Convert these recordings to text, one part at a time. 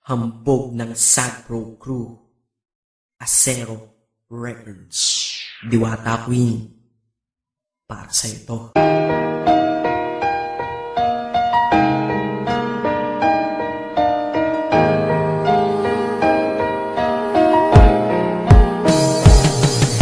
Hambog ng Sagpro Crew, Acero Records, Diwata Queen, para sa ito.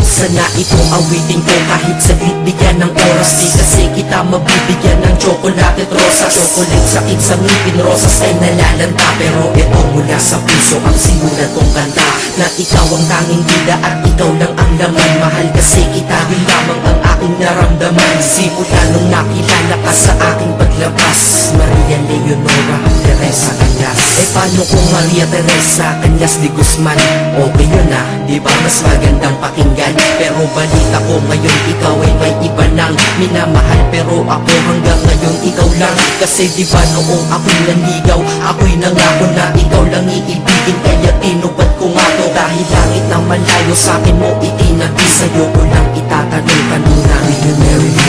Sana ito awitin ko kahit saglit bigyan ng oras. Di kasi kita mabibigyan ng chocolate at rosas. Chocolate sakit sa ngipin, rosas ay nalalanta. Pero ito mula sa puso ang sinulat kong kanta, na ikaw ang tanging bida at ikaw lang ang laman. Mahal kasi kita, yun lamang ang aking naramdaman. Simula nung nakilala ka sa aking paglabas, Maria Leonora Teresa Cañas. Eh paano kung Maria Teresa Cañas de Guzman? Okay yun ah, di ba mas magandang pakinggan? Pero balita ko ngayon ikaw ay may iba nang minamahal. Pero ako hanggang ngayon ikaw lang. Kasi di ba noong ako'y nanligaw, ako'y nangako na ikaw lang iibigin. Kaya tinupad ko nga to, dahil langit na malayo sa akin mo itinabi. Sa'yo ko lang itatanong kanina, will you marry me?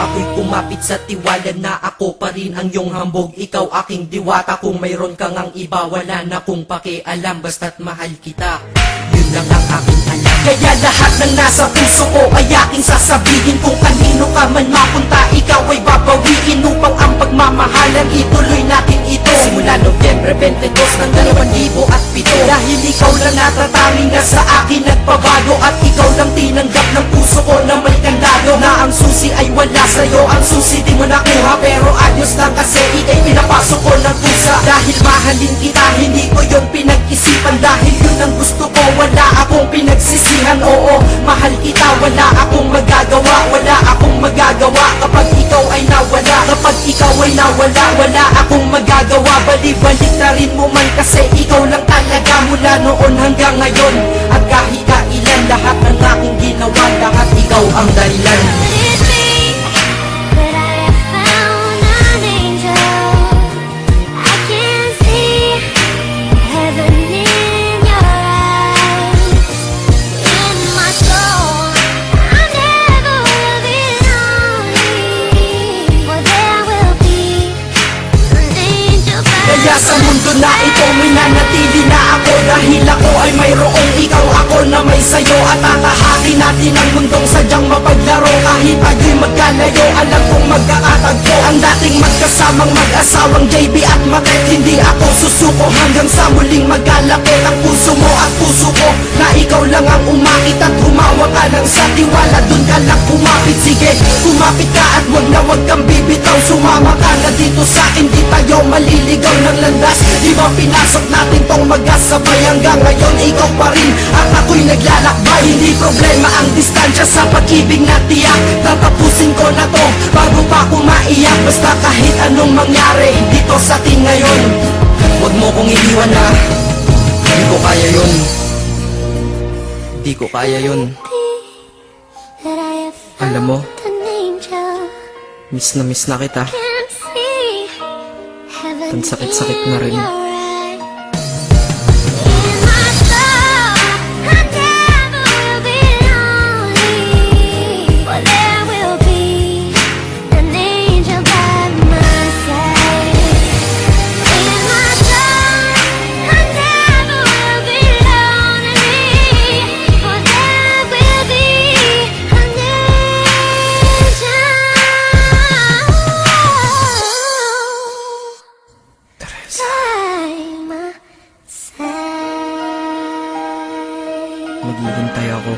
Ako'y kumapit sa tiwala na ako pa rin ang iyong hambog. Ikaw aking diwata, kung mayroon kang ang iba, wala na kong pakialam, basta't mahal kita. Yun lang ang aking alam. Kaya lahat ng nasa puso ko ay aking sasabihin. Kung kanino ka man mapunta, ikaw ay babawiin. Upang ang pagmamahalan ituloy natin ito simula Nobyembre 22 ng 2007. Dahil ikaw lang natatanging na sa akin nagpabago, at ikaw lang tinanggap ng puso ko na may kandado. Na ang susi ay wala sa'yo, ang susi di mo nakuha. Pero ayos lang kasi ikay pinapasok ko ng pusa. Dahil mahalin kita, hindi ko yung pinag-isipan. Dahil yun ang gusto ko, wala akong pinagsisihan. Oo, mahal kita, wala akong magagawa. Wala akong magagawa kapag ikaw ay nawala. Kapag ikaw ay nawala, wala akong magagawa. Bali-balik na rin mo man kasi ikaw lang talaga mula noon hanggang ngayon. At kahit kailan, lahat ng aking ginawa, lahat ikaw ang dahilan. Kaya sa mundo na ito minanatili na ako, dahil ako ay mayroong ikaw, ako na may sayo. At tatahakin natin ang mundong sadyang mapaglaro. Kahit tayo'y magkalayo, alam kong magkakatagpo. Ang dating magkasamang mag-asawang JB at Matet, hindi ako susuko hanggang sa muling magkalapit ang puso mo at puso ko. Na ikaw lang ang umakit at humawa ka lang sa tiwala, dun ka lang kumapit. Sige, kumapit ka at wag kang bibitaw. Sumama ka na dito sa akin, di tayo maliligaw ng landas. Di ba pinasok natin tong magkasabay, hanggang ngayon ikaw pa rin at ako'y naglalakbay. Hindi problema ang distansya sa pag-ibig na tiyak. Tatapusin ko na to bago pa ako maiyak. Basta kahit anong mangyari dito sa atin ngayon, huwag mo kong iniwan na. Di ko kaya yun. Di ko kaya yun. Alam mo, miss na kita. Ang sakit-sakit na rin. Maghihintay ako.